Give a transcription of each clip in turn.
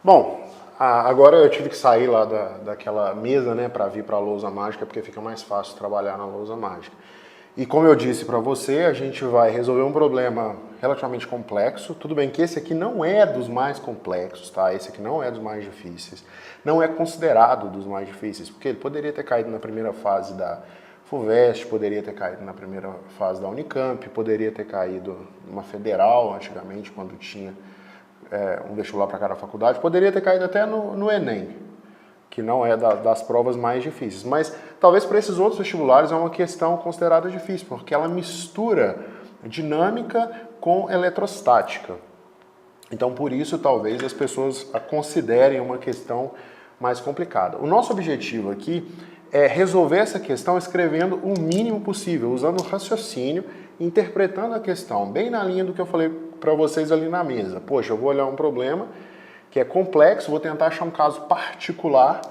Bom, agora eu tive que sair lá daquela mesa, né, para vir para a lousa mágica, porque fica mais fácil trabalhar na lousa mágica. E como eu disse para você, a gente vai resolver um problema relativamente complexo. Tudo bem que esse aqui não é dos mais complexos, tá? Esse aqui não é dos mais difíceis. Não é considerado dos mais difíceis, porque ele poderia ter caído na primeira fase da FUVEST, poderia ter caído na primeira fase da Unicamp, poderia ter caído numa federal, antigamente, quando tinha um vestibular para cada faculdade, poderia ter caído até no Enem, que não é das provas mais difíceis. Mas talvez para esses outros vestibulares é uma questão considerada difícil, porque ela mistura dinâmica com eletrostática. Então, por isso, talvez as pessoas a considerem uma questão mais complicada. O nosso objetivo aqui é resolver essa questão escrevendo o mínimo possível, usando o raciocínio, interpretando a questão, bem na linha do que eu falei para vocês ali na mesa. Poxa, eu vou olhar um problema que é complexo, vou tentar achar um caso particular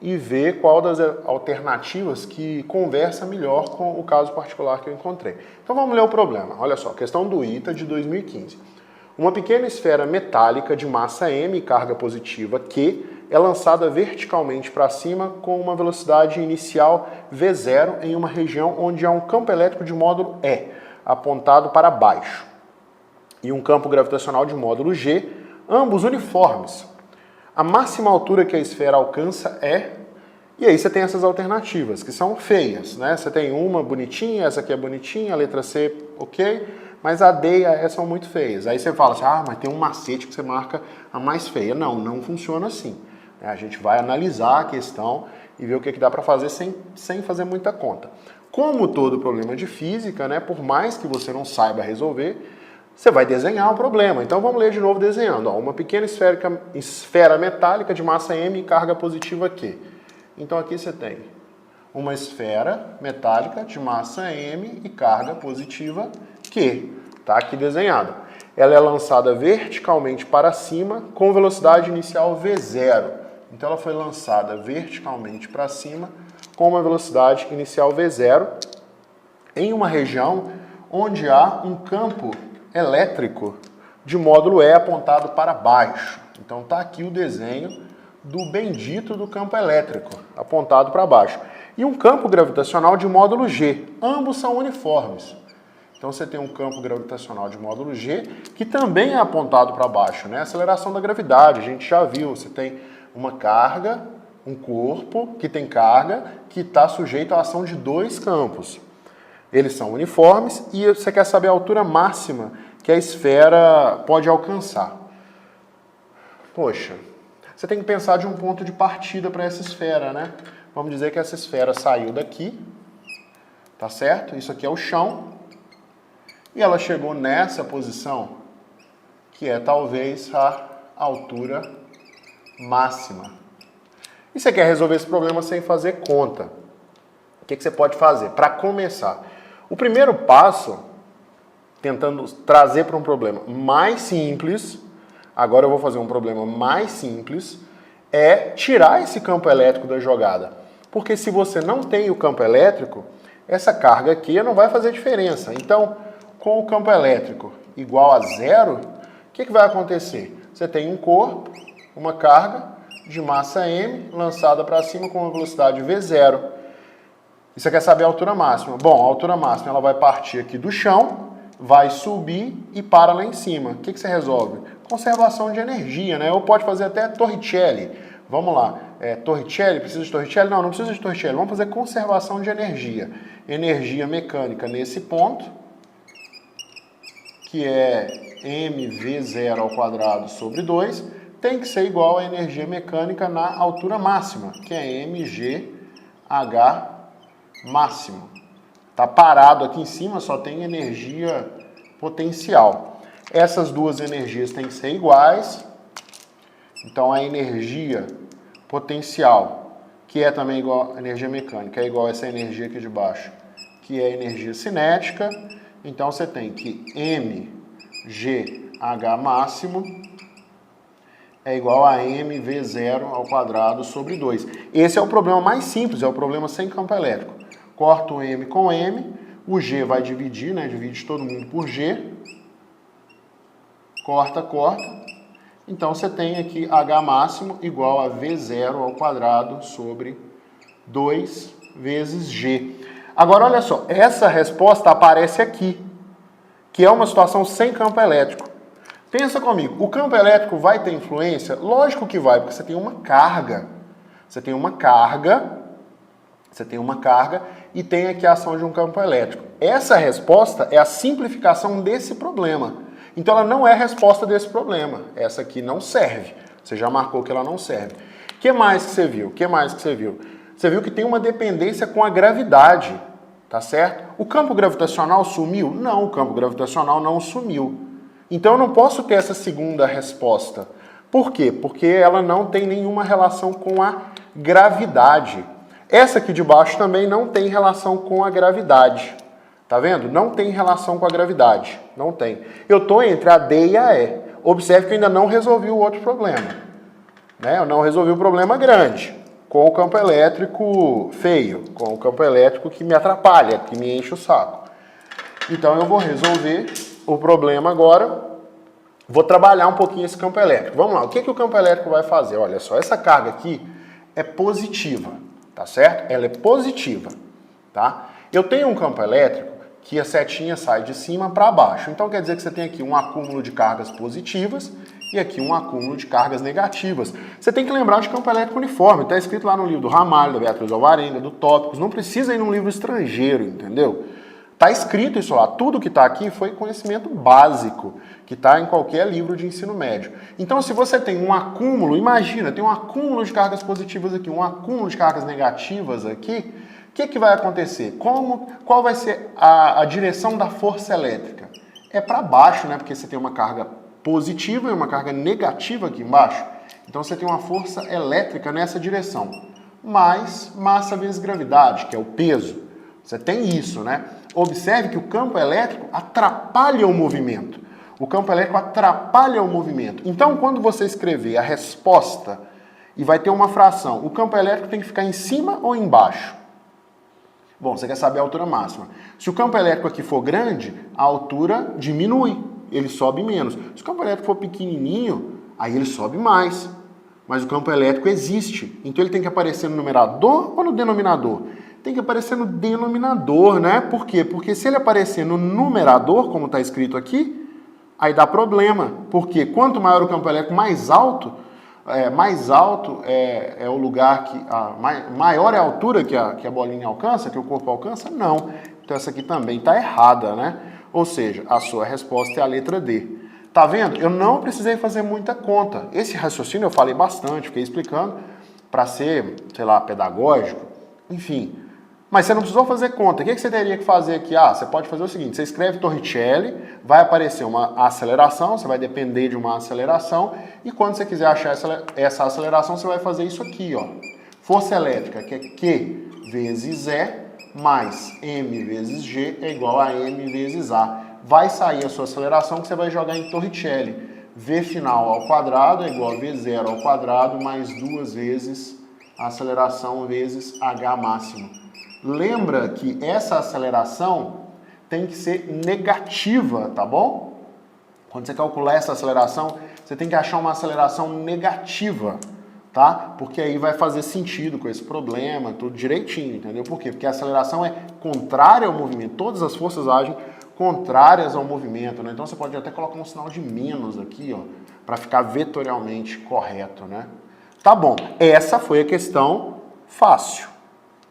e ver qual das alternativas que conversa melhor com o caso particular que eu encontrei. Então vamos ler o problema. Olha só, questão do ITA de 2015. Uma pequena esfera metálica de massa m e carga positiva Q é lançada verticalmente para cima com uma velocidade inicial V0 em uma região onde há um campo elétrico de módulo E, apontado para baixo, e um campo gravitacional de módulo G, ambos uniformes. A máxima altura que a esfera alcança é... E aí você tem essas alternativas, que são feias, né? Você tem uma bonitinha, essa aqui é bonitinha, a letra C, ok, mas a D e a E são muito feias. Aí você fala assim, mas tem um macete que você marca a mais feia. Não, não funciona assim. A gente vai analisar a questão e ver o que dá para fazer sem fazer muita conta. Como todo problema de física, né, por mais que você não saiba resolver, você vai desenhar um problema. Então vamos ler de novo desenhando. Ó, uma pequena esfera metálica de massa m e carga positiva Q. Então aqui você tem uma esfera metálica de massa m e carga positiva Q. Está aqui desenhada. Ela é lançada verticalmente para cima com velocidade inicial V0. Então ela foi lançada verticalmente para cima com uma velocidade inicial V0 em uma região onde há um campo elétrico de módulo E apontado para baixo. Então está aqui o desenho do bendito do campo elétrico, apontado para baixo. E um campo gravitacional de módulo G. Ambos são uniformes. Então você tem um campo gravitacional de módulo G, que também é apontado para baixo, né? Aceleração da gravidade, a gente já viu. Você tem uma carga, um corpo que tem carga, que está sujeito à ação de dois campos. Eles são uniformes e você quer saber a altura máxima que a esfera pode alcançar. Poxa, você tem que pensar de um ponto de partida para essa esfera, né? Vamos dizer que essa esfera saiu daqui, tá certo? Isso aqui é o chão. E ela chegou nessa posição, que é talvez a altura máxima. E você quer resolver esse problema sem fazer conta. O que você pode fazer? Para começar, o primeiro passo, tentando trazer para um problema mais simples, agora eu vou fazer um problema mais simples, é tirar esse campo elétrico da jogada. Porque se você não tem o campo elétrico, essa carga aqui não vai fazer diferença. Então, com o campo elétrico igual a zero, o que vai acontecer? Você tem um corpo, uma carga de massa m lançada para cima com uma velocidade v0. E você quer saber a altura máxima? Bom, a altura máxima ela vai partir aqui do chão, vai subir e para lá em cima. O que você resolve? Conservação de energia, né? Ou pode fazer até Torricelli. Vamos lá. Torricelli, precisa de Torricelli? Não, não precisa de Torricelli. Vamos fazer conservação de energia. Energia mecânica nesse ponto, que é mv0 ao quadrado sobre 2, tem que ser igual à energia mecânica na altura máxima, que é mgh máximo. Está parado aqui em cima, só tem energia potencial. Essas duas energias têm que ser iguais. Então a energia potencial, que é também igual à energia mecânica, é igual a essa energia aqui de baixo, que é a energia cinética. Então você tem que mgh máximo é igual a mv0 ao quadrado sobre 2. Esse é o problema mais simples, é o problema sem campo elétrico. Corta o m com m, o g vai dividir, né? Divide todo mundo por g. Corta, corta. Então você tem aqui H máximo igual a V0 ao quadrado sobre 2 vezes G. Agora olha só, essa resposta aparece aqui, que é uma situação sem campo elétrico. Pensa comigo, o campo elétrico vai ter influência? Lógico que vai, porque você tem uma carga. Você tem uma carga e tem aqui a ação de um campo elétrico. Essa resposta é a simplificação desse problema. Então ela não é a resposta desse problema. Essa aqui não serve. Você já marcou que ela não serve. O que mais que você viu? Você viu que tem uma dependência com a gravidade, tá certo? O campo gravitacional sumiu? Não, o campo gravitacional não sumiu. Então eu não posso ter essa segunda resposta. Por quê? Porque ela não tem nenhuma relação com a gravidade. Essa aqui de baixo também não tem relação com a gravidade. Tá vendo? Não tem relação com a gravidade. Não tem. Eu estou entre a D e a E. Observe que eu ainda não resolvi o outro problema. Né? Eu não resolvi o problema grande, com o campo elétrico feio, com o campo elétrico que me atrapalha, que me enche o saco. Então eu vou resolver o problema agora. Vou trabalhar um pouquinho esse campo elétrico. Vamos lá, o que o campo elétrico vai fazer? Olha só, essa carga aqui é positiva, tá certo? Ela é positiva, tá? Eu tenho um campo elétrico que a setinha sai de cima para baixo. Então quer dizer que você tem aqui um acúmulo de cargas positivas e aqui um acúmulo de cargas negativas. Você tem que lembrar de campo elétrico uniforme. Está escrito lá no livro do Ramalho, da Beatriz Alvarenga, do Tópicos. Não precisa ir num livro estrangeiro, entendeu? Está escrito isso lá. Tudo que está aqui foi conhecimento básico, que está em qualquer livro de ensino médio. Então, se você tem um acúmulo, imagina, tem um acúmulo de cargas positivas aqui, um acúmulo de cargas negativas aqui, o que vai acontecer? Qual vai ser a direção da força elétrica? É para baixo, né? Porque você tem uma carga positiva e uma carga negativa aqui embaixo. Então, você tem uma força elétrica nessa direção. Mais massa vezes gravidade, que é o peso. Você tem isso, né? Observe que o campo elétrico atrapalha o movimento. O campo elétrico atrapalha o movimento. Então, quando você escrever a resposta e vai ter uma fração, o campo elétrico tem que ficar em cima ou embaixo? Bom, você quer saber a altura máxima. Se o campo elétrico aqui for grande, a altura diminui, ele sobe menos. Se o campo elétrico for pequenininho, aí ele sobe mais. Mas o campo elétrico existe, então ele tem que aparecer no numerador ou no denominador? Tem que aparecer no denominador, né? Por quê? Porque se ele aparecer no numerador, como está escrito aqui, aí dá problema. Porque quanto maior o campo elétrico, mais alto é o lugar que... maior é a altura que a bolinha alcança, que o corpo alcança? Não. Então essa aqui também está errada, né? Ou seja, a sua resposta é a letra D. Tá vendo? Eu não precisei fazer muita conta. Esse raciocínio eu falei bastante, fiquei explicando para ser, sei lá, pedagógico, enfim. Mas você não precisou fazer conta. O que você teria que fazer aqui? Você pode fazer o seguinte, você escreve Torricelli, vai aparecer uma aceleração, você vai depender de uma aceleração, e quando você quiser achar essa aceleração, você vai fazer isso aqui, ó. Força elétrica, que é Q vezes E, mais M vezes G é igual a M vezes A. Vai sair a sua aceleração que você vai jogar em Torricelli. V final ao quadrado é igual a V0 ao quadrado mais 2 vezes a aceleração vezes H máximo. Lembra que essa aceleração tem que ser negativa, tá bom? Quando você calcular essa aceleração, você tem que achar uma aceleração negativa, tá? Porque aí vai fazer sentido com esse problema, tudo direitinho, entendeu? Por quê? Porque a aceleração é contrária ao movimento. Todas as forças agem contrárias ao movimento, né? Então você pode até colocar um sinal de menos aqui, ó, para ficar vetorialmente correto, né? Tá bom, essa foi a questão fácil,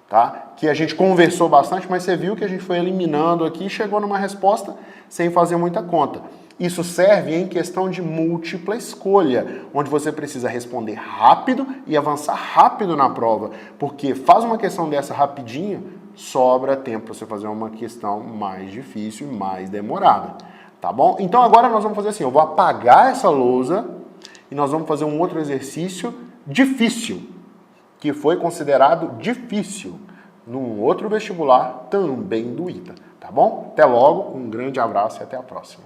tá? Que a gente conversou bastante, mas você viu que a gente foi eliminando aqui e chegou numa resposta sem fazer muita conta. Isso serve em questão de múltipla escolha, onde você precisa responder rápido e avançar rápido na prova, porque faz uma questão dessa rapidinho, sobra tempo para você fazer uma questão mais difícil e mais demorada, tá bom? Então agora nós vamos fazer assim, eu vou apagar essa lousa e nós vamos fazer um outro exercício difícil, que foi considerado difícil num outro vestibular também do ITA, tá bom? Até logo, um grande abraço e até a próxima.